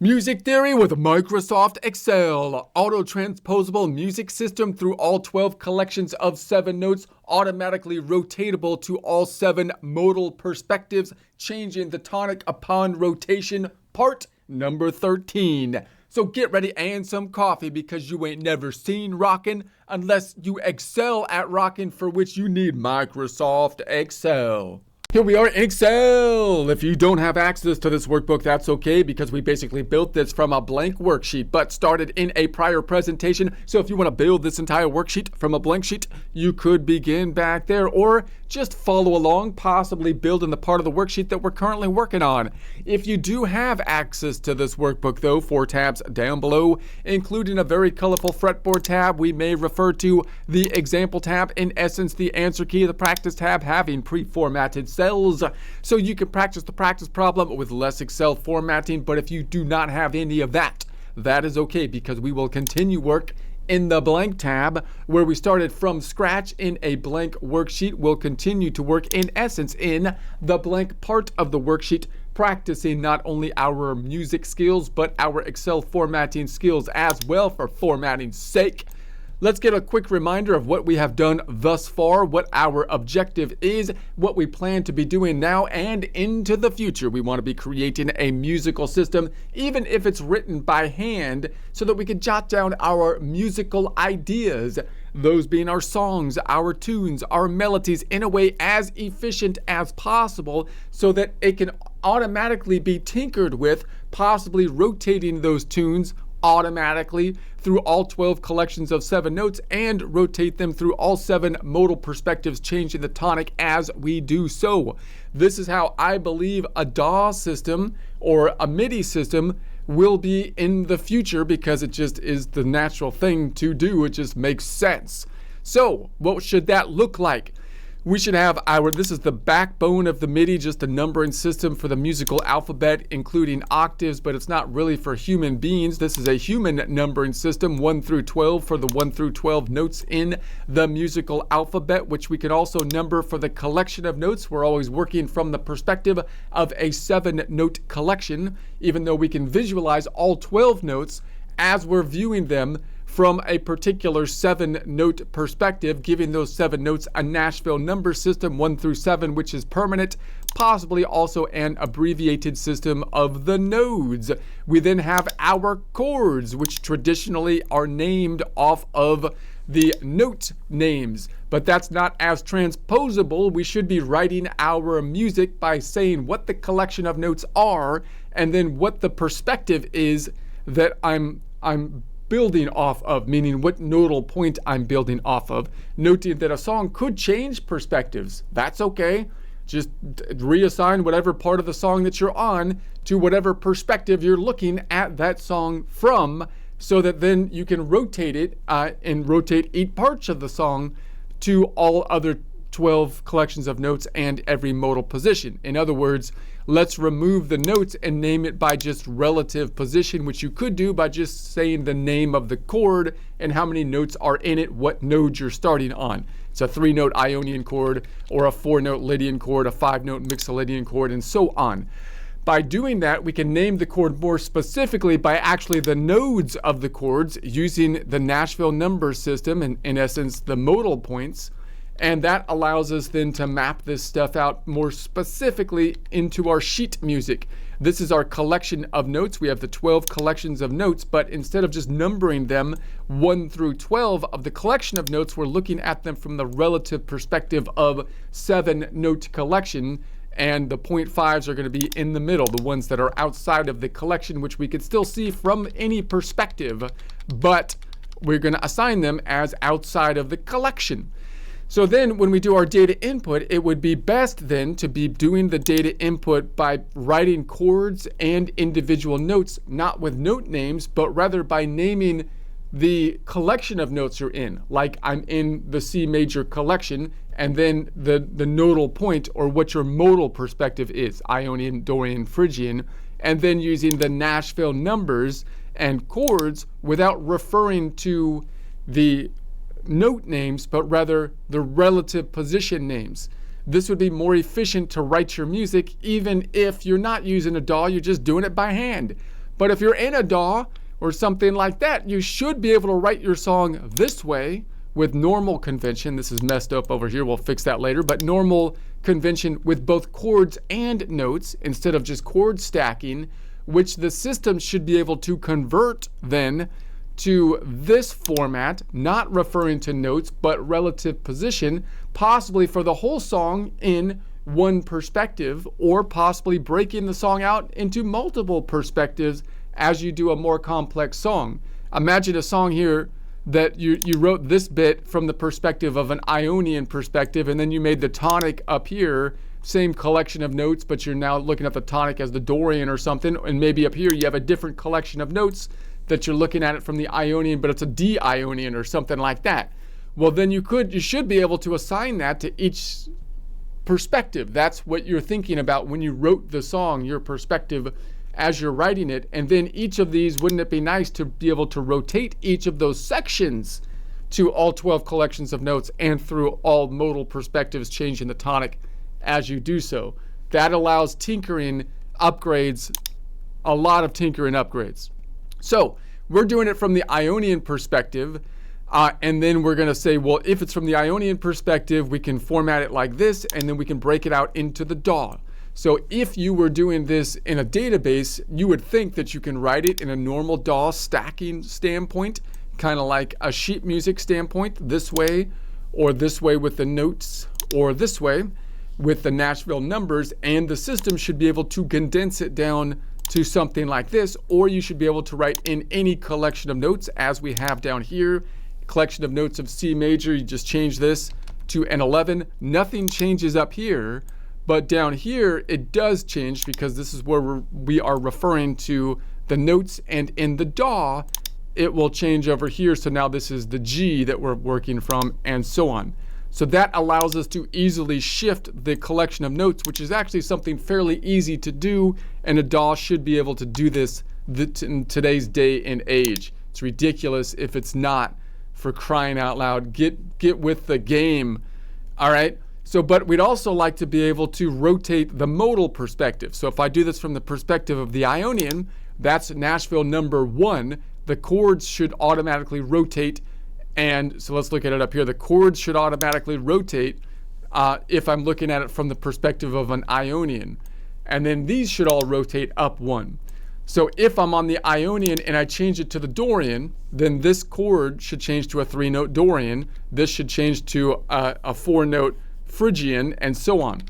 Music theory with Microsoft Excel. Auto-transposable music system through all 12 collections of 7 notes, automatically rotatable to all 7 modal perspectives, changing the tonic upon rotation, part number 13. So get ready and some coffee because you ain't never seen rockin' unless you excel at rockin', for which you need Microsoft Excel. Here we are in Excel. If you don't have access to this workbook, that's okay, because we basically built this from a blank worksheet, but started in a prior presentation. So if you want to build this entire worksheet from a blank sheet, you could begin back there, or just follow along, possibly build in the part of the worksheet that we're currently working on. If you do have access to this workbook, though, 4 tabs down below, including a very colorful fretboard tab, we may refer to the example tab, in essence, the answer key, the practice tab, having pre-formatted cells, so you can practice the practice problem with less Excel formatting. But if you do not have any of that, that is okay, because we will continue work in the blank tab, where we started from scratch in a blank worksheet. We'll continue to work, in essence, in the blank part of the worksheet, practicing not only our music skills, but our Excel formatting skills as well, for formatting's sake. Let's get a quick reminder of what we have done thus far, what our objective is, what we plan to be doing now and into the future. We want to be creating a musical system, even if it's written by hand, so that we can jot down our musical ideas, those being our songs, our tunes, our melodies, in a way as efficient as possible, so that it can automatically be tinkered with, possibly rotating those tunes automatically through all 12 collections of 7 notes, and rotate them through all 7 modal perspectives, changing the tonic as we do so. This is how I believe a DAW system or a MIDI system will be in the future, because it just is the natural thing to do. It just makes sense. So what should that look like? We should have this is the backbone of the MIDI, just a numbering system for the musical alphabet, including octaves, but it's not really for human beings. This is a human numbering system, 1 through 12, for the 1 through 12 notes in the musical alphabet, which we can also number for the collection of notes. We're always working from the perspective of a 7-note collection, even though we can visualize all 12 notes as we're viewing them from a particular 7-note perspective, giving those 7 notes a Nashville number system, 1 through 7, which is permanent, possibly also an abbreviated system of the nodes. We then have our chords, which traditionally are named off of the note names, but that's not as transposable. We should be writing our music by saying what the collection of notes are, and then what the perspective is that I'm building off of, meaning what nodal point I'm building off of, noting that a song could change perspectives. That's okay. Just reassign whatever part of the song that you're on to whatever perspective you're looking at that song from, so that then you can rotate it and rotate 8 parts of the song to all other 12 collections of notes and every modal position. In other words, let's remove the notes and name it by just relative position, which you could do by just saying the name of the chord and how many notes are in it, what node you're starting on. It's a 3-note Ionian chord, or a 4-note Lydian chord, a 5-note Mixolydian chord, and so on. By doing that, we can name the chord more specifically by actually the nodes of the chords, using the Nashville number system, and in essence the modal points. And that allows us then to map this stuff out more specifically into our sheet music. This is our collection of notes. We have the 12 collections of notes, but instead of just numbering them 1 through 12 of the collection of notes, we're looking at them from the relative perspective of 7-note collection. And the 0.5s are going to be in the middle, the ones that are outside of the collection, which we could still see from any perspective, but we're going to assign them as outside of the collection. So then when we do our data input, it would be best then to be doing the data input by writing chords and individual notes, not with note names, but rather by naming the collection of notes you're in. Like, I'm in the C major collection, and then the nodal point, or what your modal perspective is, Ionian, Dorian, Phrygian, and then using the Nashville numbers and chords without referring to the note names, but rather the relative position names. This would be more efficient to write your music, even if you're not using a DAW, you're just doing it by hand. But if you're in a DAW or something like that, you should be able to write your song this way with normal convention. This is messed up over here. We'll fix that later. But normal convention with both chords and notes instead of just chord stacking, which the system should be able to convert then to this format, not referring to notes, but relative position, possibly for the whole song in one perspective, or possibly breaking the song out into multiple perspectives as you do a more complex song. Imagine a song here that you wrote this bit from the perspective of an Ionian perspective, and then you made the tonic up here, same collection of notes, but you're now looking at the tonic as the Dorian or something, and maybe up here you have a different collection of notes that you're looking at it from the Ionian, but it's a D-Ionian or something like that. Well, then you should be able to assign that to each perspective. That's what you're thinking about when you wrote the song, your perspective as you're writing it. And then each of these, wouldn't it be nice to be able to rotate each of those sections to all 12 collections of notes and through all modal perspectives, changing the tonic as you do so. That allows tinkering upgrades, a lot of tinkering upgrades. So we're doing it from the Ionian perspective, and then we're going to say, well, if it's from the Ionian perspective, we can format it like this, and then we can break it out into the DAW. So if you were doing this in a database, you would think that you can write it in a normal DAW stacking standpoint, kind of like a sheet music standpoint, this way, or this way with the notes, or this way with the Nashville numbers, and the system should be able to condense it down to something like this, or you should be able to write in any collection of notes as we have down here. Collection of notes of C major, you just change this to an 11. Nothing changes up here, but down here it does change because this is where we are referring to the notes, and in the DAW it will change over here. So now this is the G that we're working from, and so on. So that allows us to easily shift the collection of notes, which is actually something fairly easy to do, and a DAW should be able to do this in today's day and age. It's ridiculous if it's not, for crying out loud. Get with the game. All right. So, but we'd also like to be able to rotate the modal perspective. So if I do this from the perspective of the Ionian, that's Nashville number 1. The chords should automatically rotate. And so let's look at it up here. The chords should automatically rotate if I'm looking at it from the perspective of an Ionian. And then these should all rotate up 1. So if I'm on the Ionian and I change it to the Dorian, then this chord should change to a 3-note Dorian. This should change to a 4-note Phrygian, and so on.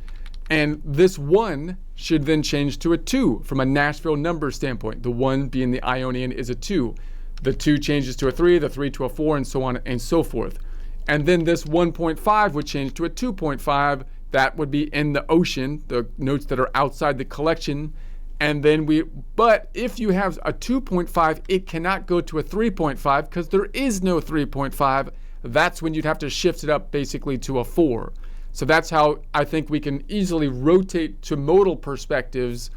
And this 1 should then change to a 2 from a Nashville number standpoint. The 1 being the Ionian is a 2. The 2 changes to a 3, the 3 to a 4, and so on and so forth. And then this 1.5 would change to a 2.5. That would be in the ocean, the notes that are outside the collection. And then but if you have a 2.5, it cannot go to a 3.5 because there is no 3.5. That's when you'd have to shift it up basically to a 4. So that's how I think we can easily rotate to modal perspectives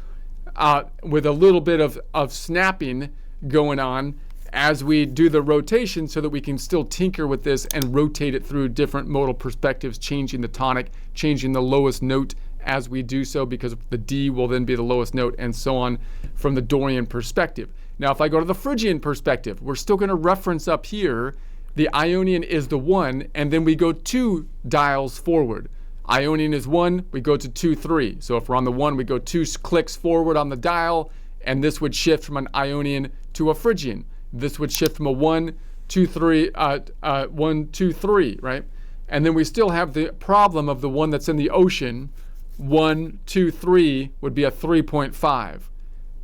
with a little bit of snapping going on as we do the rotation, so that we can still tinker with this and rotate it through different modal perspectives, changing the tonic, changing the lowest note as we do so, because the D will then be the lowest note, and so on from the Dorian perspective. Now, if I go to the Phrygian perspective, we're still going to reference up here. The Ionian is the 1, and then we go 2 dials forward. Ionian is 1, we go to 2, 3. So if we're on the 1, we go 2 clicks forward on the dial, and this would shift from an Ionian to a Phrygian. This would shift from a 1, 2, 3, 1, 2, 3, right? And then we still have the problem of the one that's in the ocean. 1, 2, 3 would be a 3.5.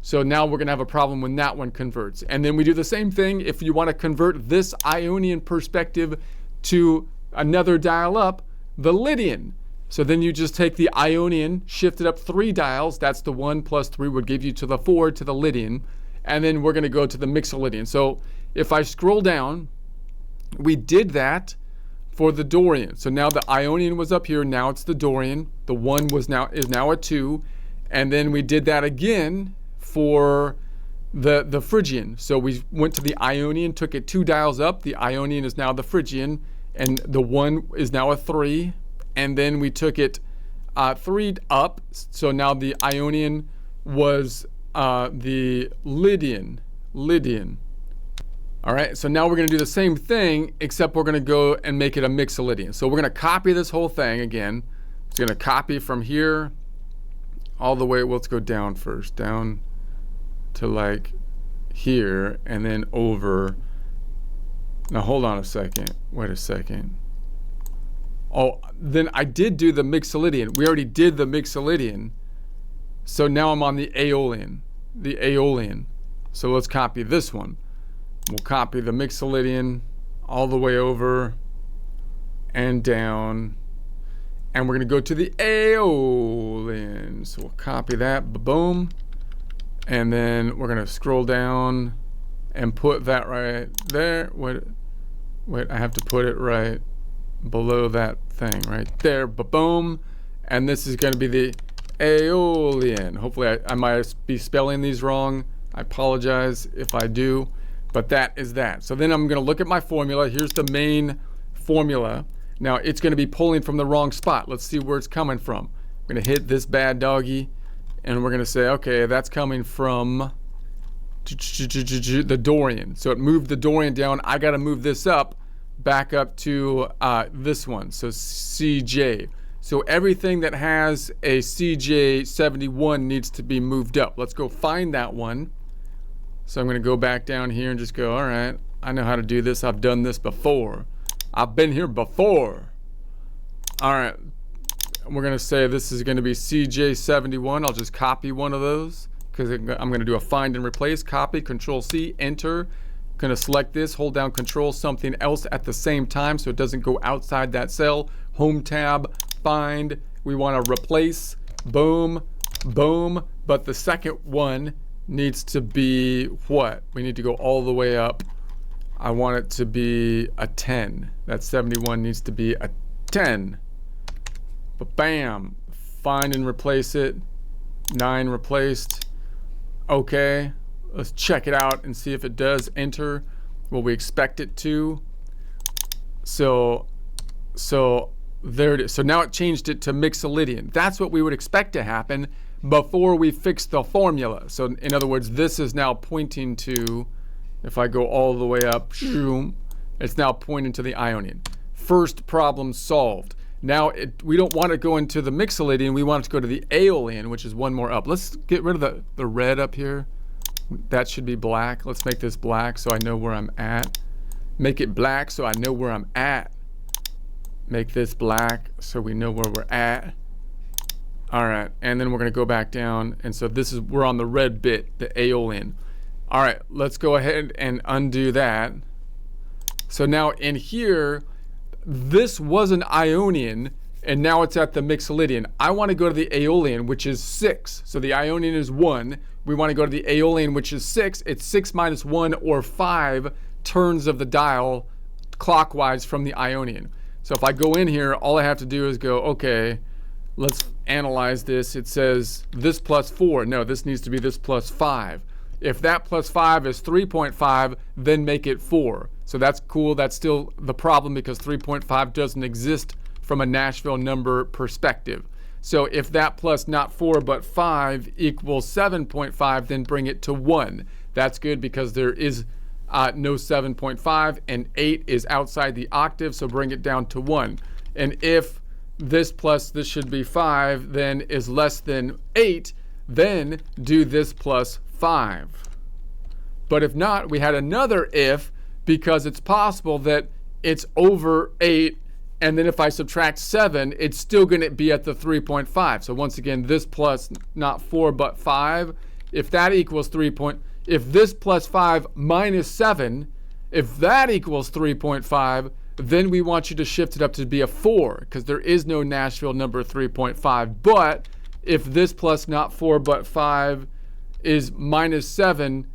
So now we're going to have a problem when that one converts. And then we do the same thing if you want to convert this Ionian perspective to another dial up, the Lydian. So then you just take the Ionian, shift it up 3 dials. That's the 1 plus 3 would give you to the 4 to the Lydian. And then we're going to go to the Mixolydian. So if I scroll down, we did that for the Dorian. So now the Ionian was up here. Now it's the Dorian. The 1 is now a 2. And then we did that again for the Phrygian. So we went to the Ionian, took it 2 dials up. The Ionian is now the Phrygian, and the 1 is now a 3. And then we took it 3 up. So now the Ionian was the Lydian. All right, so now we're going to do the same thing, except we're going to go and make it a Mixolydian. So we're going to copy this whole thing again. It's going to copy from here all the way. Well, let's go down first, down to like here, and then over. Now hold on a second. Wait a second. Oh, then I did do the Mixolydian. We already did the Mixolydian. So now I'm on the Aeolian. So let's copy this one. We'll copy the Mixolydian all the way over and down. And we're going to go to the Aeolian. So we'll copy that. Boom. And then we're going to scroll down and put that right there. Wait, I have to put it right below that thing right there. Boom. And this is going to be the Aeolian. Hopefully I might be spelling these wrong. I apologize if I do. But that is that. So then I'm going to look at my formula. Here's the main formula. Now it's going to be pulling from the wrong spot. Let's see where it's coming from. I'm going to hit this bad doggy. And we're going to say, okay, that's coming from the Dorian. So it moved the Dorian down. I got to move this up, back up to this one. So CJ. So everything that has a CJ71 needs to be moved up. Let's go find that one. So I'm going to go back down here and just go, all right, I know how to do this. I've done this before. I've been here before. All right. We're going to say this is going to be CJ71. I'll just copy one of those because I'm going to do a find and replace. Copy, Control C, enter. Going to select this, hold down Control something else at the same time so it doesn't go outside that cell. Home tab, find. We want to replace. Boom, boom. But the second one needs to be what? We need to go all the way up. I want it to be a 10. That 71 needs to be a 10. But bam, find and replace it. 9 replaced. Okay, let's check it out and see if it does enter what we expect it to. So there it is. So now it changed it to Mixolydian. That's what we would expect to happen before we fix the formula. So in other words, this is now pointing to, if I go all the way up, it's now pointing to the Ionian. First problem solved. Now we don't want to go into the Mixolydian, we want it to go to the Aeolian, which is one more up. Let's get rid of the red up here. That should be black. Let's make this black so I know where I'm at. Make it black so I know where I'm at. Make this black so we know where we're at. All right, and then we're gonna go back down, and so this is, we're on the red bit, the Aeolian. All right, let's go ahead and undo that. So now in here, this was an Ionian, and now it's at the Mixolydian. I want to go to the Aeolian, which is 6. So the Ionian is 1. We want to go to the Aeolian, which is 6. It's 6 minus 1, or 5 turns of the dial clockwise from the Ionian. So if I go in here, all I have to do is go, okay, let's analyze this. It says this plus 4. No, this needs to be this plus 5. If that plus 5 is 3.5, then make it 4. So that's cool. That's still the problem because 3.5 doesn't exist from a Nashville number perspective. So if that plus not 4 but 5 equals 7.5, then bring it to 1. That's good because there is no 7.5, and 8 is outside the octave, so bring it down to 1. And if this plus this should be 5 then is less than 8, then do this plus 5. But if not, we had another if, because it's possible that it's over 8, and then if I subtract 7, it's still going to be at the 3.5. So once again, this plus not 4 but 5, if that equals 3. If this plus 5 minus 7, if that equals 3.5, then we want you to shift it up to be a 4, because there is no Nashville number 3.5. But if this plus not 4 but 5 is minus 7,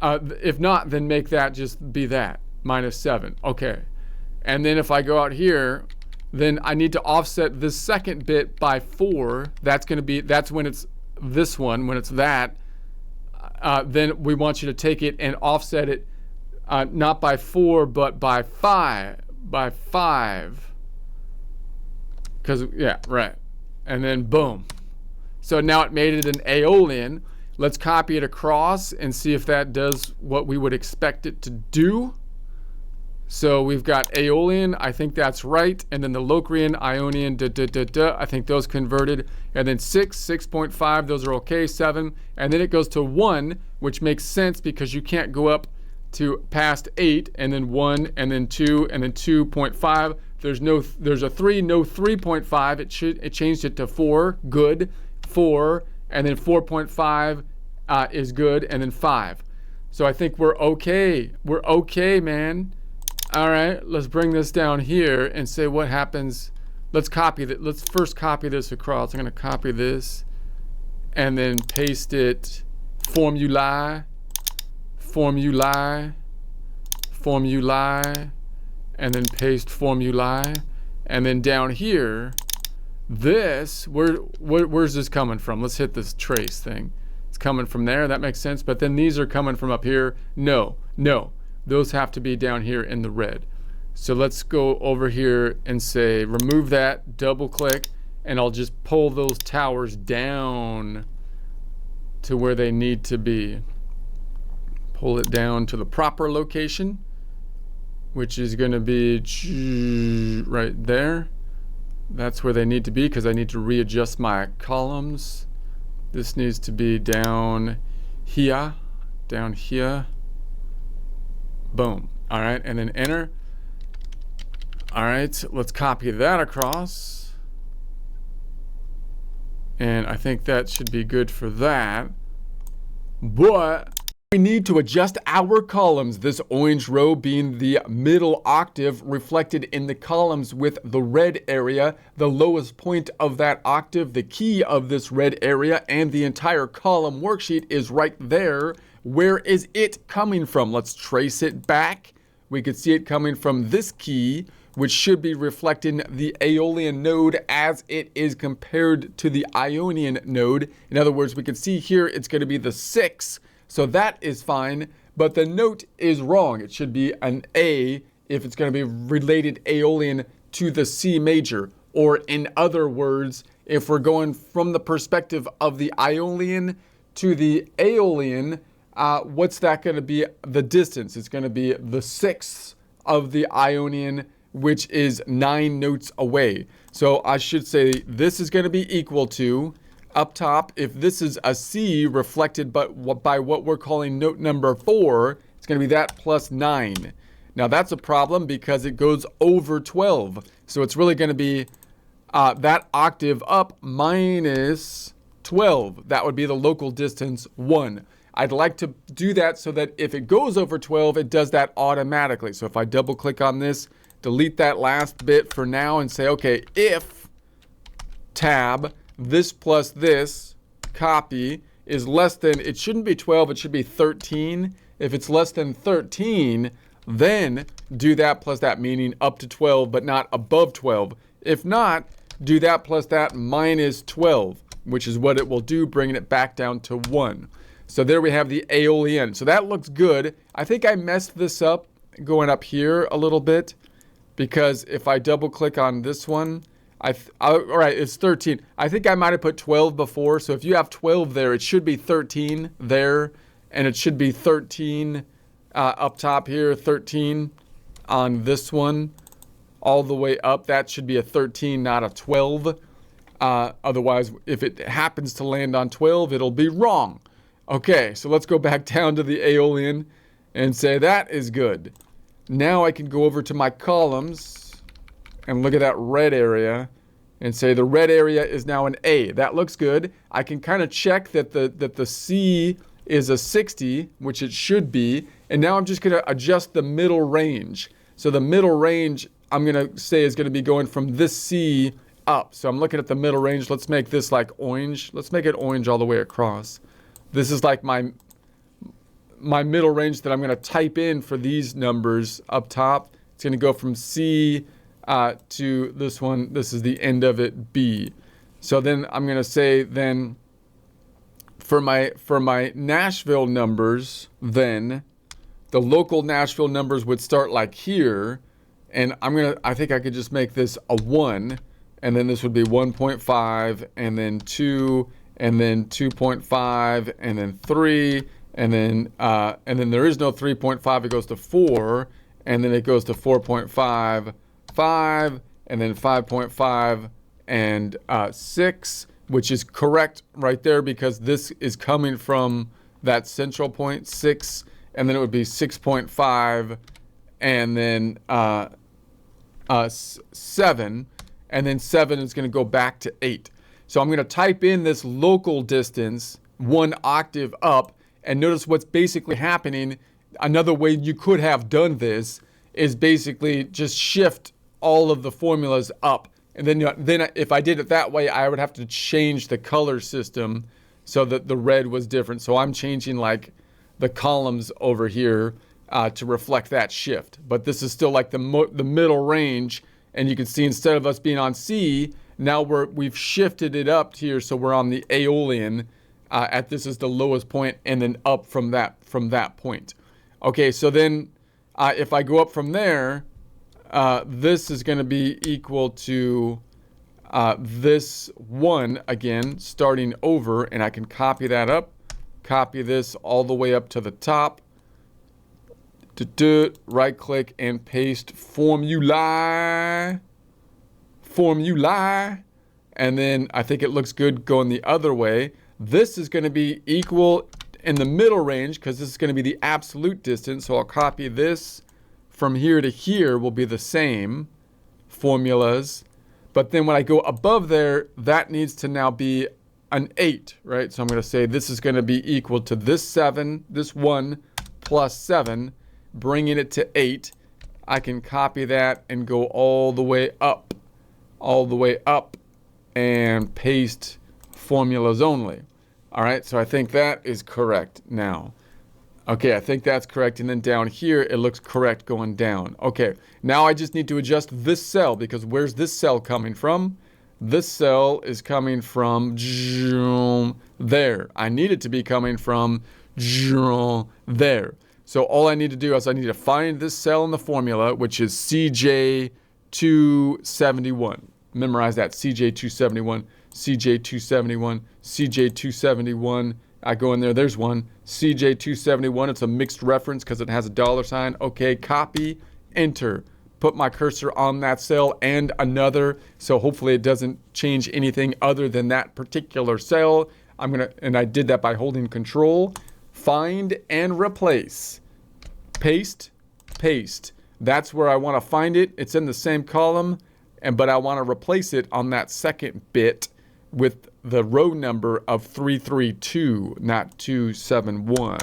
if not, then make that just be that, minus 7. Okay. And then if I go out here, then I need to offset this second bit by 4. That's going to be, that's when it's this one, when it's that. Then we want you to take it and offset it not by 4, but by 5. By 5. Because, yeah, right. And then boom. So now it made it an Aeolian. Let's copy it across and see if that does what we would expect it to do. So we've got Aeolian, I think that's right. And then the Locrian, Ionian, I think those converted. And then 6, 6.5, those are okay, 7. And then it goes to 1, which makes sense because you can't go up to past 8, and then 1, and then 2, and then 2.5. There's a 3, no 3.5. It changed it to 4, good, 4, and then 4.5 is good, and then 5. So I think we're okay. We're okay, man. All right, let's bring this down here and say what happens. Let's copy that. Let's first copy this across. I'm going to copy this and then paste it. Formulae, and then paste formulae. And then down here, this, where's this coming from? Let's hit this trace thing. It's coming from there. That makes sense. But then these are coming from up here. No. Those have to be down here in the red. So let's go over here and say remove that, double click, and I'll just pull those towers down to where they need to be. Pull it down to the proper location, which is going to be right there. That's where they need to be because I need to readjust my columns. This needs to be down here. Boom. All right, and then enter. All right, let's copy that across. And I think that should be good for that. But we need to adjust our columns, this orange row being the middle octave reflected in the columns with the red area, the lowest point of that octave, the key of this red area, and the entire column worksheet is right there. Where is it coming from? Let's trace it back. We could see it coming from this key, which should be reflecting the Aeolian node as it is compared to the Ionian node. In other words, we can see here it's going to be the 6, so that is fine, but the note is wrong. It should be an A if it's going to be related Aeolian to the C major, or in other words, if we're going from the perspective of the Ionian to the Aeolian, what's that going to be? The distance. It's going to be the 6th of the Ionian, which is 9 notes away. So I should say this is going to be equal to, up top, if this is a C reflected by what we're calling note number 4, it's going to be that plus 9. Now that's a problem because it goes over 12. So it's really going to be that octave up minus 12. That would be the local distance 1. I'd like to do that so that if it goes over 12, it does that automatically. So if I double click on this, delete that last bit for now and say, okay, if tab, this plus this, copy, is less than, it shouldn't be 12, it should be 13. If it's less than 13, then do that plus that, meaning up to 12, but not above 12. If not, do that plus that minus 12, which is what it will do, bringing it back down to 1. So there we have the Aeolian. So that looks good. I think I messed this up going up here a little bit because if I double click on this one, all right, it's 13. I think I might have put 12 before. So if you have 12 there, it should be 13 there, and it should be 13 up top here, 13 on this one, all the way up. That should be a 13, not a 12. Otherwise, if it happens to land on 12, it'll be wrong. Okay, so let's go back down to the Aeolian and say that is good. Now I can go over to my columns and look at that red area and say the red area is now an A. That looks good. I can kind of check that the C is a 60, which it should be. And now I'm just going to adjust the middle range. So the middle range, I'm going to say, is going to be going from this C up. So I'm looking at the middle range. Let's make this like orange. Let's make it orange all the way across. This is like my middle range that I'm going to type in for these numbers up top. It's going to go from C to this one. This is the end of it, B. So then I'm going to say then for my Nashville numbers, then the local Nashville numbers would start like here, and I think I could just make this a 1, and then this would be 1.5, and then 2, and then 2.5, and then 3, and then there is no 3.5. It goes to 4, and then it goes to 4.5, 5, and then 5.5, and 6, which is correct right there because this is coming from that central point, 6, and then it would be 6.5, and then 7, and then 7 is going to go back to 8. So I'm going to type in this local distance 1 octave up, and notice what's basically happening. Another way you could have done this is basically just shift all of the formulas up. And then if I did it that way, I would have to change the color system so that the red was different. So I'm changing like the columns over here to reflect that shift. But this is still like the middle range. And you can see instead of us being on C, now we've shifted it up here. So we're on the Aeolian this is the lowest point, and then up from that point. Okay, so then if I go up from there, this is going to be equal to this 1 again, starting over, and I can copy that up, copy this all the way up to the top, right click and paste formula, and then I think it looks good going the other way. This is going to be equal in the middle range because this is going to be the absolute distance, so I'll copy this. From here to here will be the same formulas. But then when I go above there, that needs to now be an 8, right? So I'm going to say this is going to be equal to this 7, this 1 plus 7, bringing it to 8. I can copy that and go all the way up, and paste formulas only. All right, so I think that is correct now. Okay, I think that's correct. And then down here, it looks correct going down. Okay, now I just need to adjust this cell because where's this cell coming from? This cell is coming from there. I need it to be coming from there. So all I need to do is I need to find this cell in the formula, which is CJ271. Memorize that, CJ271, CJ271, CJ271. I go in there, there's one, CJ271. It's a mixed reference because it has a $sign. Okay, copy, enter. Put my cursor on that cell and another, so hopefully it doesn't change anything other than that particular cell. And I did that by holding Control, find and replace. Paste, paste. That's where I want to find it. It's in the same column, but I want to replace it on that second bit with the row number of 332, not 271.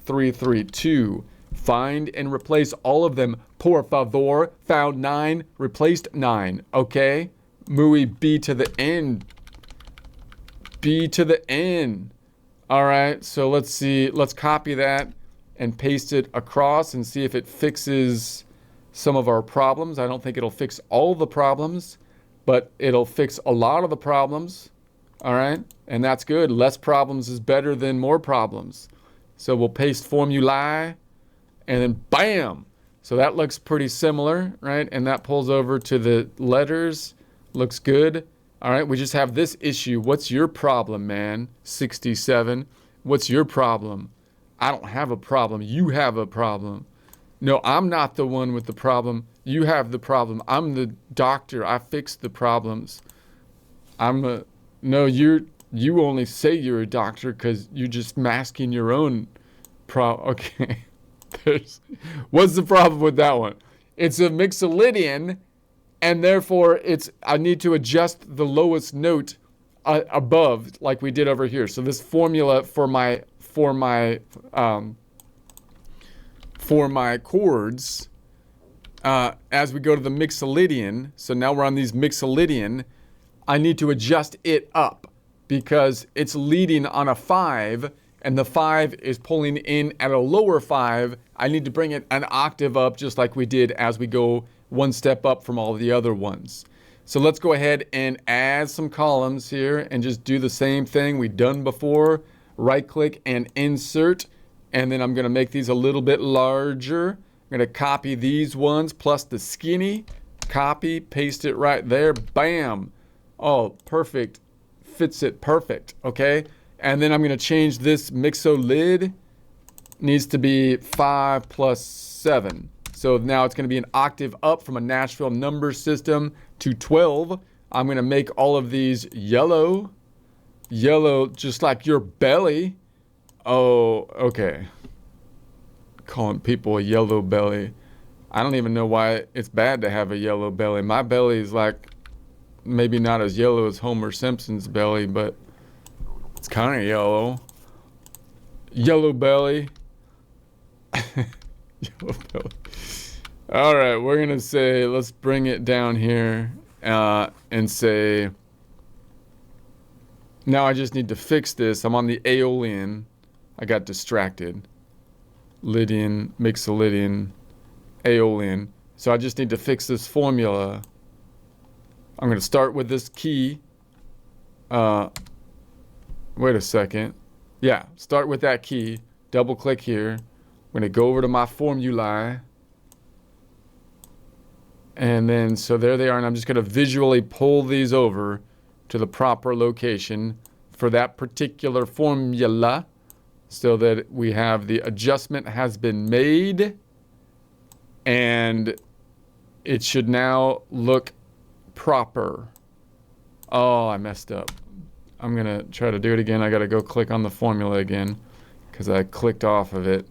332. Find and replace all of them. Por favor. Found 9, replaced 9. Okay? Muy B to the N. B to the N. All right, so let's see. Let's copy that and paste it across and see if it fixes some of our problems. I don't think it'll fix all the problems, but it'll fix a lot of the problems. All right, and that's good. Less problems is better than more problems. So we'll paste formulae, and then bam. So that looks pretty similar, right? And that pulls over to the letters. Looks good. All right, we just have this issue. What's your problem, man? 67. What's your problem? I don't have a problem. You have a problem. No, I'm not the one with the problem. You have the problem. I'm the doctor. I fix the problems. No, you only say you're a doctor because you're just masking your own Okay. What's the problem with that one? It's a mixolydian, and therefore I need to adjust the lowest note above, like we did over here. So this formula for my chords, as we go to the mixolydian, so now we're on these mixolydian, I need to adjust it up because it's leading on a 5, and the 5 is pulling in at a lower 5. I need to bring it an octave up, just like we did as we go one step up from all the other ones. So let's go ahead and add some columns here and just do the same thing we've done before. Right click and insert, and then I'm going to make these a little bit larger. I'm going to copy these ones plus the skinny, copy, paste it right there, bam. Oh, perfect. fits it perfect, okay? And then I'm going to change this mixo lid. Needs to be 5 plus 7. So now it's going to be an octave up from a Nashville number system to 12. I'm going to make all of these yellow. Yellow, just like your belly. Oh, okay. Calling people a yellow belly. I don't even know why it's bad to have a yellow belly. My belly is like maybe not as yellow as Homer Simpson's belly, but it's kind of yellow. Yellow belly. Yellow belly. All right, we're going to say, let's bring it down here and say, now I just need to fix this. I'm on the Aeolian. I got distracted. Lydian, Mixolydian, Aeolian. So I just need to fix this formula. I'm going to start with this key. Wait a second. Yeah, start with that key. Double click here. I'm going to go over to my formulae. And then, so there they are. And I'm just going to visually pull these over to the proper location for that particular formula, so that we have the adjustment has been made, and it should now look proper. Oh, I messed up. I'm going to try to do it again. I got to go click on the formula again because I clicked off of it.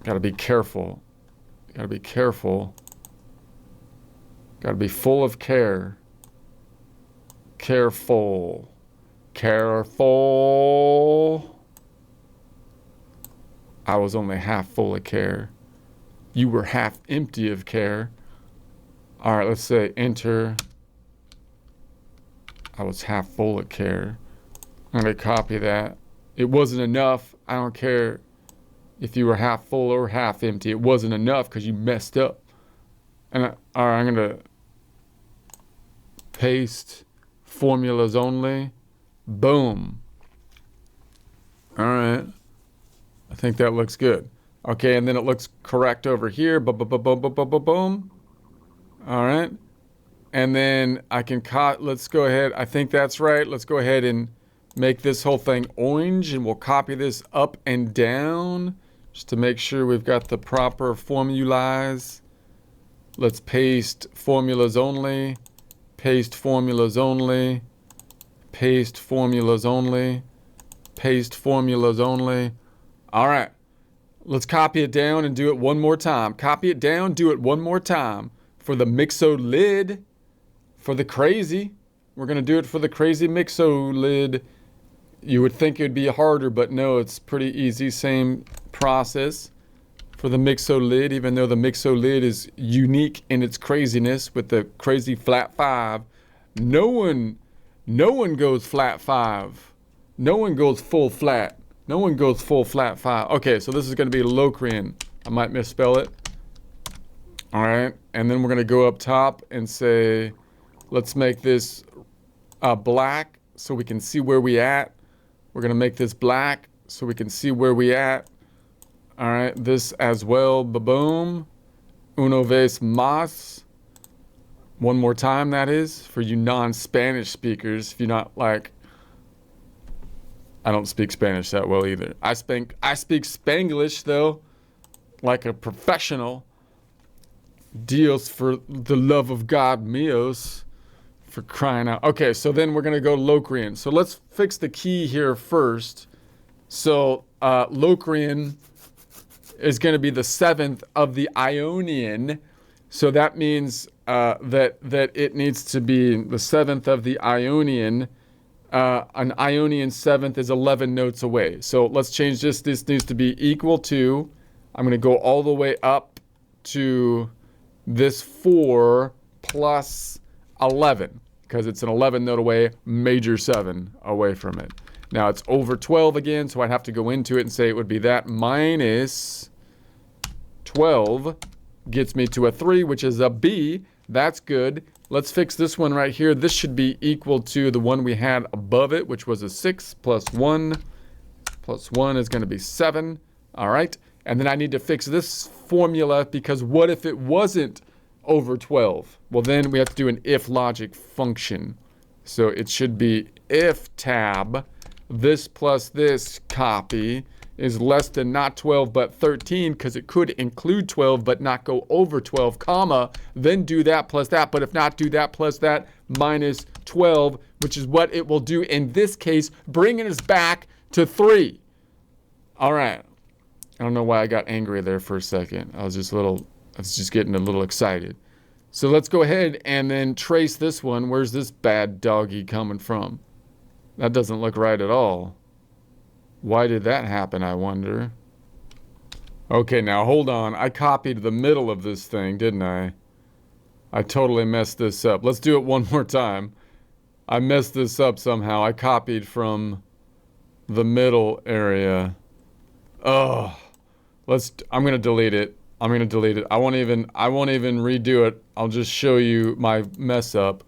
Got to be careful. Got to be careful. Got to be full of care. Careful. Careful. I was only half full of care. You were half empty of care. All right, let's say enter. I was half full of care. I'm going to copy that. It wasn't enough. I don't care if you were half full or half empty. It wasn't enough because you messed up. And all right, I'm going to paste formulas only. Boom. All right. I think that looks good. Okay, and then it looks correct over here. Boom, boom, boom, boom, boom, boom, boom. All right. And then I can let's go ahead. I think that's right. Let's go ahead and make this whole thing orange, and we'll copy this up and down just to make sure we've got the proper formulas. Let's paste formulas only. Paste formulas only. Paste formulas only. Paste formulas only. All right. Let's copy it down and do it one more time. Copy it down, do it one more time. For the mixo lid, for the crazy. We're going to do it for the crazy mixo lid. You would think it would be harder, but no, it's pretty easy. Same process for the mixo lid, even though the mixo lid is unique in its craziness with the crazy flat 5. No one goes flat 5. No one goes full flat. No one goes full flat 5. Okay, so this is going to be Locrian. I might misspell it. All right, and then we're going to go up top and say, let's make this black so we can see where we at. We're going to make this black so we can see where we at. All right, this as well. Ba-boom. Uno vez más. One more time, that is, for you non-Spanish speakers. If you're not like, I don't speak Spanish that well either. I speak Spanglish, though, like a professional. Dios, for the love of God, míos, for crying out. Okay, so then we're going to go Locrian. So let's fix the key here first. So Locrian is going to be the 7th of the Ionian. So that means that it needs to be the 7th of the Ionian. An Ionian 7th is 11 notes away. So let's change this. This needs to be equal to, I'm going to go all the way up to this 4 plus 11, because it's an 11 note away, major 7 away from it. Now it's over 12 again, so I'd have to go into it and say it would be that minus 12 gets me to a 3, which is a B. That's good. Let's fix this one right here. This should be equal to the one we had above it, which was a 6 plus 1. Plus 1 is going to be 7. All right. And then I need to fix this formula, because what if it wasn't over 12? Well, then we have to do an if logic function. So it should be if tab, this plus this copy is less than not 12 but 13, because it could include 12 but not go over 12, comma, then do that plus that, but if not, do that plus that minus 12, which is what it will do in this case, bringing us back to 3. All right. I don't know why I got angry there for a second. I was just getting a little excited. So let's go ahead and then trace this one. Where's this bad doggy coming from? That doesn't look right at all. Why did that happen, I wonder? Okay, now hold on. I copied the middle of this thing, didn't I? I totally messed this up. Let's do it one more time. I messed this up somehow. I copied from the middle area. Oh, I'm gonna delete it. I'm gonna delete it. I won't even redo it. I'll just show you my mess up.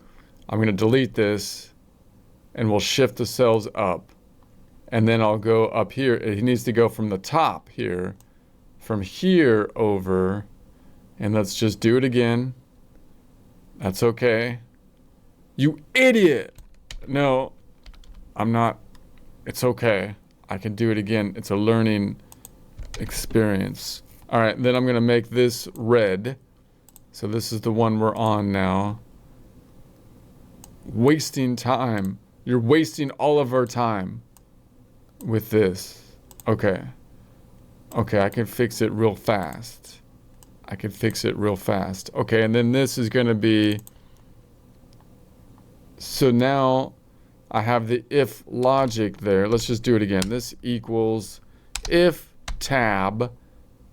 I'm gonna delete this, and we'll shift the cells up. And then I'll go up here. It needs to go from the top here, from here over, and let's just do it again. That's okay. You idiot! No, I'm not. It's okay. I can do it again. It's a learning experience. All right, then I'm gonna make this red. So this is the one we're on now. Wasting time. You're wasting all of our time with this. Okay. Okay, I can fix it real fast. I can fix it real fast. Okay, and then this is going to be... So now I have the if logic there. Let's just do it again. This equals if tab.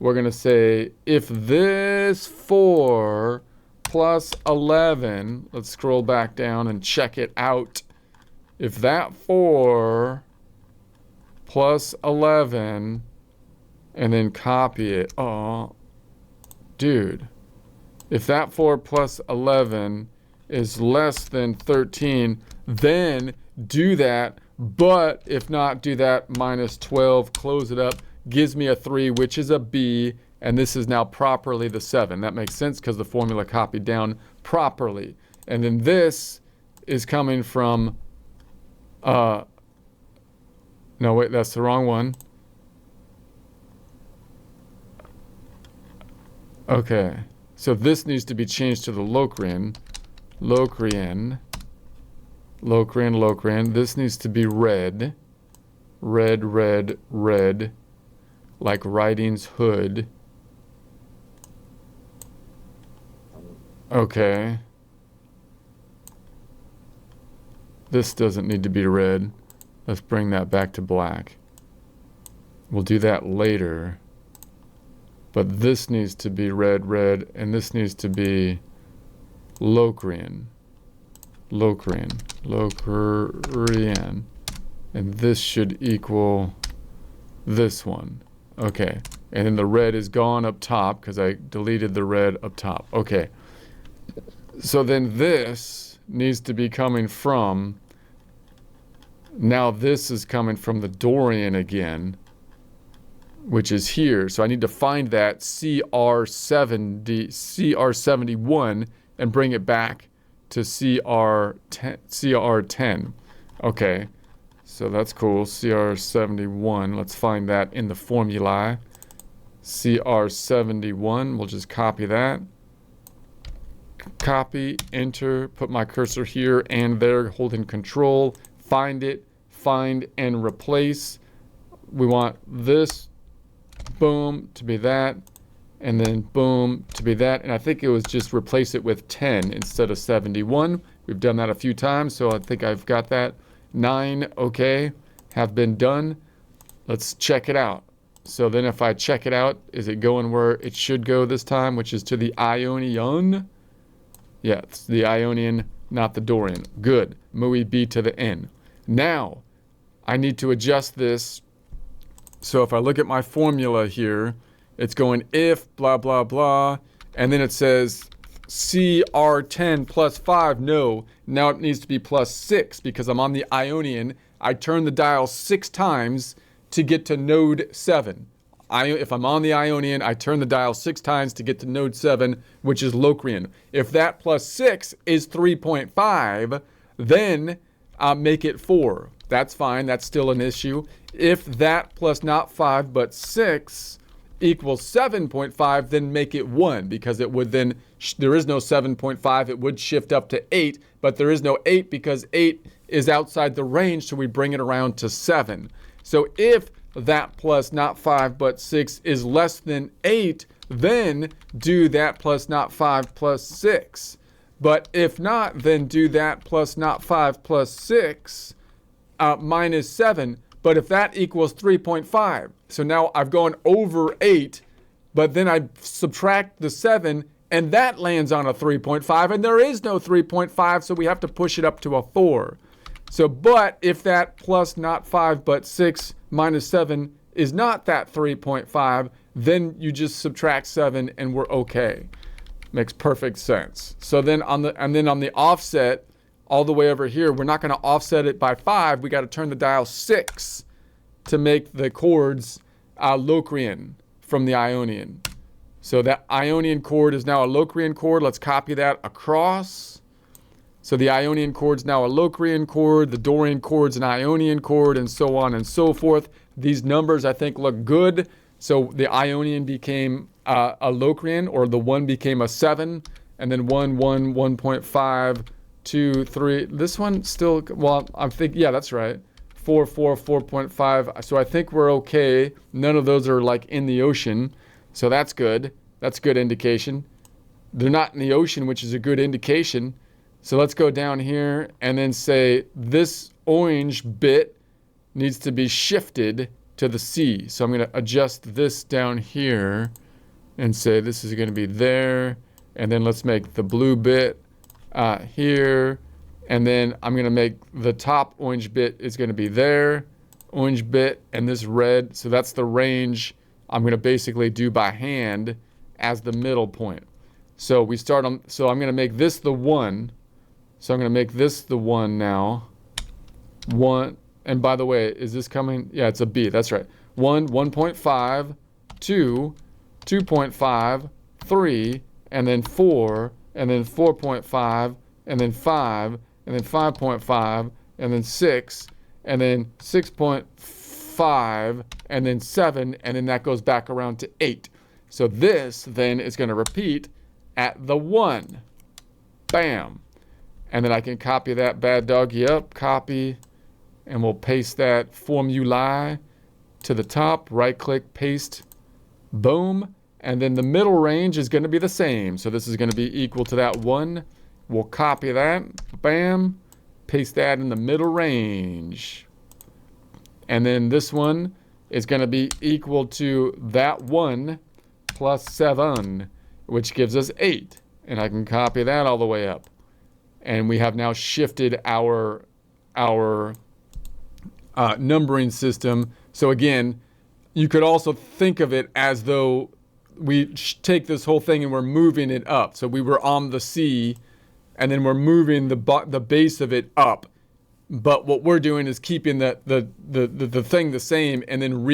We're going to say if this 4 plus 11, let's scroll back down and check it out. If that 4 plus 11, and then copy it. Oh, dude. If that 4 plus 11 is less than 13, then do that. But if not, do that minus 12, close it up, gives me a 3, which is a B, and this is now properly the 7. That makes sense because the formula copied down properly. And then this is coming from, no, wait, that's the wrong one. Okay, so this needs to be changed to the Locrian. Locrian. This needs to be red. Red. Like writing's hood. Okay. This doesn't need to be red. Let's bring that back to black. We'll do that later. But this needs to be red, and this needs to be Locrian. And this should equal this one. Okay. And then the red is gone up top because I deleted the red up top. Okay. So then this needs to be coming from, now this is coming from the Dorian again, which is here. So I need to find that CR71 and bring it back to CR10. Okay, so that's cool. CR71, let's find that in the formulae. CR71, we'll just copy that. Copy, enter, put my cursor here and there, holding control, find it, find and replace. We want this, boom, to be that, and then boom, to be that. And I think it was just replace it with 10 instead of 71. We've done that a few times, so I think I've got that. 9, okay, have been done. Let's check it out. So then if I check it out, is it going where it should go this time, which is to the Ionian? Yeah, it's the Ionian, not the Dorian. Good. MUI B to the N. Now, I need to adjust this. So if I look at my formula here, it's going if blah, blah, blah, and then it says CR10 plus 5. No, now it needs to be plus 6 because I'm on the Ionian. I turn the dial 6 times to get to node 7. If I'm on the Ionian, I turn the dial 6 times to get to node 7, which is Locrian. If that plus 6 is 3.5, then make it 4. That's fine. That's still an issue. If that plus not 5 but 6 equals 7.5, then make it 1, because it would then, there is no 7.5, it would shift up to 8, but there is no 8 because 8 is outside the range, so we bring it around to 7. So if that plus not 5 but 6 is less than 8, then do that plus not 5 plus 6. But if not, then do that plus not 5 plus 6 minus 7. But if that equals 3.5, so now I've gone over 8, but then I subtract the 7, and that lands on a 3.5, and there is no 3.5, so we have to push it up to a 4. So, but if that plus not 5 but 6 minus 7 is not that 3.5, then you just subtract 7 and we're okay. Makes perfect sense. So then on the offset, all the way over here, we're not going to offset it by 5. We got to turn the dial 6 to make the chords Locrian from the Ionian. So that Ionian chord is now a Locrian chord. Let's copy that across. So the Ionian chord's now a Locrian chord, the Dorian chord's an Ionian chord, and so on and so forth. These numbers, I think, look good. So the Ionian became a Locrian, or the 1 became a 7, and then 1, 1, 1.5, 2, 3. This one still, well, I'm thinking, yeah, that's right. 4, 4, 4.5. So I think we're okay. None of those are like in the ocean. So that's good. That's a good indication. They're not in the ocean, which is a good indication. So let's go down here and then say this orange bit needs to be shifted to the C. So I'm going to adjust this down here and say this is going to be there. And then let's make the blue bit here. And then I'm going to make the top orange bit is going to be there. Orange bit and this red. So that's the range I'm going to basically do by hand as the middle point. So we start on, so I'm going to make this the 1. So I'm going to make this the 1 now. 1, and by the way, is this coming? Yeah, it's a B, that's right. 1, 1.5, 2, 2.5, 3, and then 4, and then 4.5, and then 5, and then 5.5, and then 6, and then 6.5, and then 7, and then that goes back around to 8. So this then is going to repeat at the 1. Bam. And then I can copy that bad doggy up, copy, and we'll paste that formulae to the top, right click, paste, boom. And then the middle range is going to be the same. So this is going to be equal to that 1. We'll copy that, bam, paste that in the middle range. And then this one is going to be equal to that 1 plus 7, which gives us 8. And I can copy that all the way up. And we have now shifted our numbering system. So again, you could also think of it as though we take this whole thing and we're moving it up. So we were on the C, and then we're moving the base of it up. But what we're doing is keeping the thing the same, and then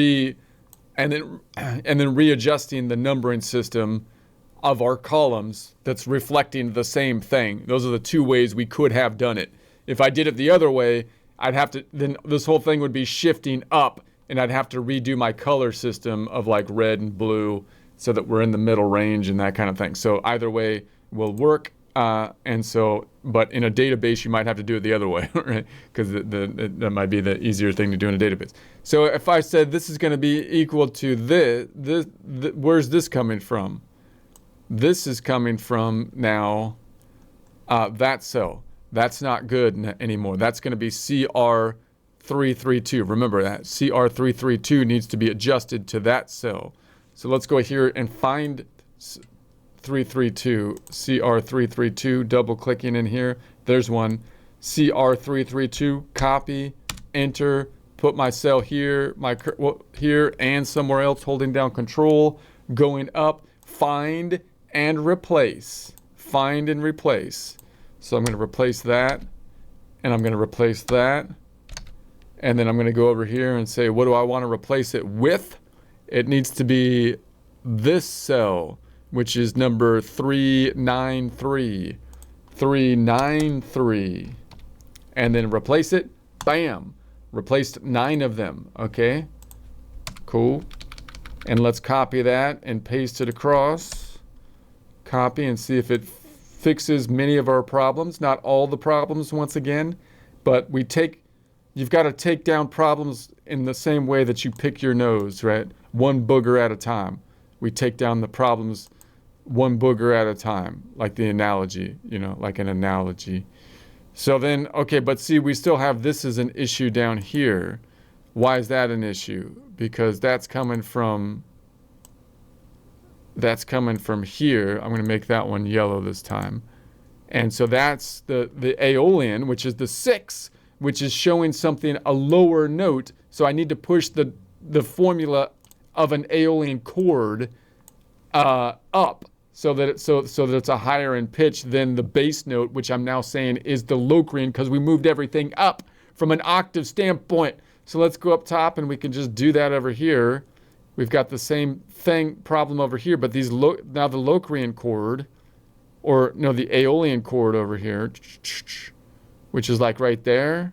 readjusting the numbering system of our columns that's reflecting the same thing. Those are the two ways we could have done it. If I did it the other way, I'd have to, then this whole thing would be shifting up, and I'd have to redo my color system of like red and blue so that we're in the middle range and that kind of thing. So either way will work. And so, but in a database, you might have to do it the other way, right? Because that might be the easier thing to do in a database. So if I said this is going to be equal to this, where's this coming from? This is coming from now that cell. That's not good anymore. That's going to be CR332. Remember that. CR332 needs to be adjusted to that cell. So let's go here and find 332, CR332, double clicking in here. There's one. CR332, copy, enter, put my cell here, here and somewhere else, holding down control, going up, find and replace. Find and replace. So I'm going to replace that, and I'm going to replace that, and then I'm going to go over here and say, what do I want to replace it with? It needs to be this cell, which is number 393. 393. and then replace it. Bam. Replaced 9 of them. Okay. Cool. And let's copy that and paste it across. Copy and see if it fixes many of our problems. Not all the problems once again, but you've got to take down problems in the same way that you pick your nose, right? One booger at a time. We take down the problems one booger at a time, like the analogy, like an analogy. So then, okay, but see, we still have this as an issue down here. Why is that an issue? Because that's coming from here. I'm going to make that one yellow this time. And so that's the Aeolian, which is the 6, which is showing something a lower note. So I need to push the formula of an Aeolian chord up so that it's a higher in pitch than the bass note, which I'm now saying is the Locrian, because we moved everything up from an octave standpoint. So let's go up top and we can just do that over here. We've got the same problem over here, but now the Locrian chord, or no, the Aeolian chord over here, which is like right there,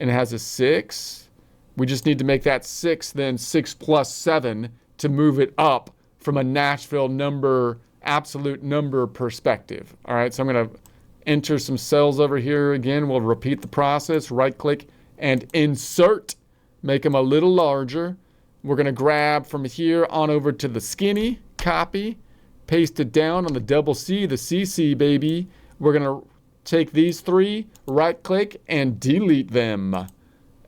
and it has a 6. We just need to make that 6 then 6 plus 7 to move it up from a Nashville absolute number perspective. All right, so I'm going to enter some cells over here again. We'll repeat the process, right click and insert, make them a little larger. We're going to grab from here on over to the skinny, copy, paste it down on the double C, the CC, baby. We're going to take these 3, right click and delete them.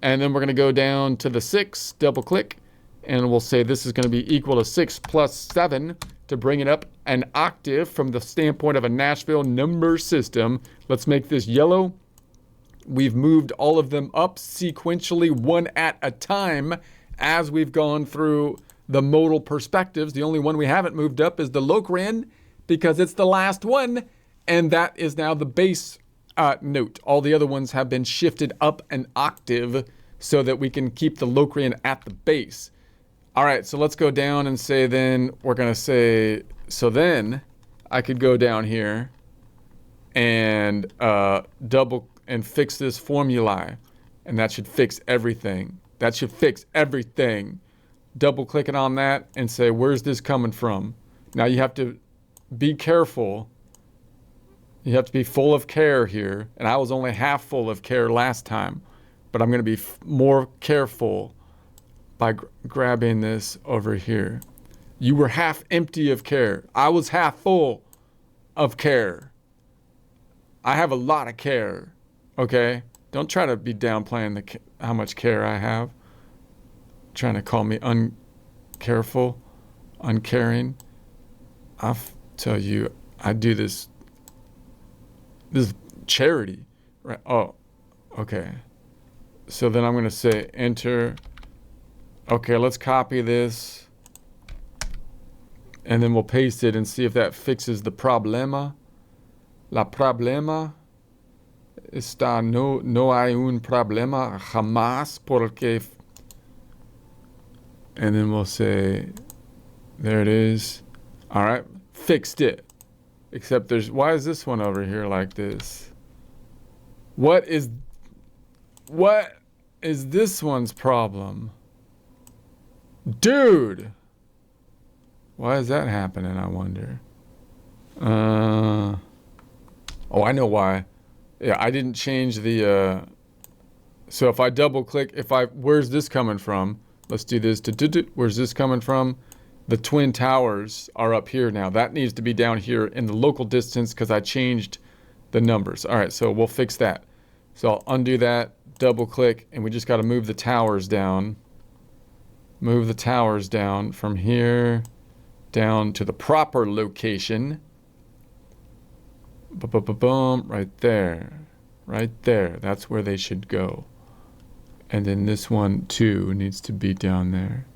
And then we're going to go down to the 6, double click, and we'll say this is going to be equal to 6 plus 7 to bring it up an octave from the standpoint of a Nashville number system. Let's make this yellow. We've moved all of them up sequentially, one at a time, as we've gone through the modal perspectives. The only one we haven't moved up is the Locrian, because it's the last one, and that is now the bass note. All the other ones have been shifted up an octave so that we can keep the Locrian at the bass. All right, so let's go down and say then, we're going to say, so then I could go down here and double and fix this formulae, and that should fix everything. That should fix everything. Double clicking on that and say, where's this coming from? Now you have to be careful. You have to be full of care here. And I was only half full of care last time, but I'm going to be more careful by grabbing this over here. You were half empty of care. I was half full of care. I have a lot of care. Okay? Don't try to be downplaying how much care I have. Trying to call me uncareful, uncaring. I'll tell you, I do this is charity, right? Oh, okay. So then I'm going to say enter. Okay, let's copy this. And then we'll paste it and see if that fixes the problema. La problema está no hay un problema jamás porque. And then we'll say, there it is. All right, fixed it. Except why is this one over here like this? What is this one's problem? Dude! Why is that happening, I wonder? Oh, I know why. Yeah, I didn't change the, so if I double click, where's this coming from? Let's do this. Where's this coming from? The twin towers are up here now. That needs to be down here in the local distance because I changed the numbers. All right, so we'll fix that. So I'll undo that, double click, and we just got to move the towers down. Move the towers down from here down to the proper location. Boom, right there. Right there. That's where they should go. And then this one too needs to be down there.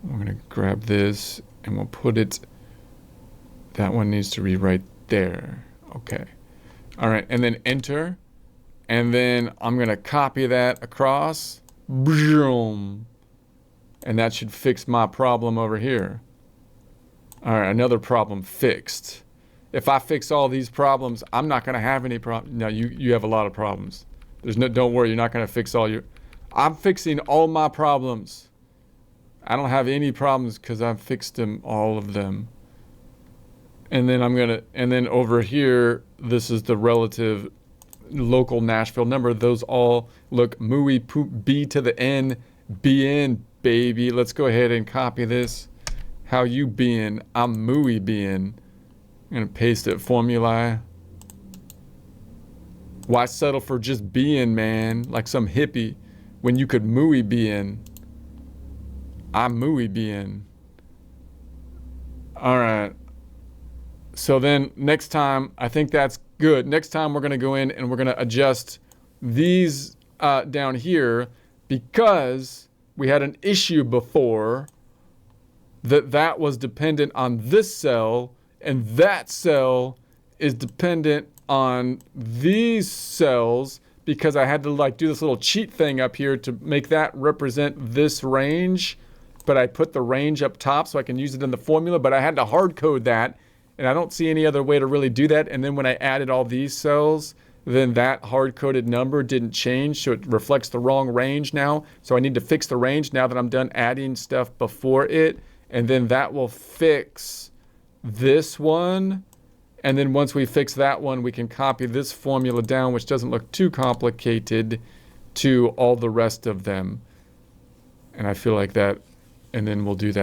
We're going to grab this and we'll put it, that one needs to be right there. Okay. All right, and then enter. And then I'm going to copy that across. Boom. And that should fix my problem over here. All right, another problem fixed. If I fix all these problems, I'm not going to have any problems. No, you have a lot of problems. Don't worry, you're not going to fix I'm fixing all my problems. I don't have any problems because I've fixed all of them. And then and then over here, this is the relative local Nashville number. Those all look mooey poop B to the N, BN, baby. Let's go ahead and copy this. How you being? I'm mooey being. I'm going to paste it, formulae. Why settle for just being, man? Like some hippie when you could mooey being. I'm mooey being. All right. So then next time, I think that's good. Next time we're going to go in and we're going to adjust these down here because we had an issue before that was dependent on this cell, and that cell is dependent on these cells because I had to like do this little cheat thing up here to make that represent this range, but I put the range up top so I can use it in the formula, but I had to hard code that, and I don't see any other way to really do that. And then when I added all these cells, then that hard-coded number didn't change, so it reflects the wrong range now. So I need to fix the range now that I'm done adding stuff before it, and then that will fix this one. And then once we fix that one, we can copy this formula down, which doesn't look too complicated, to all the rest of them. And I feel like that, and then we'll do that.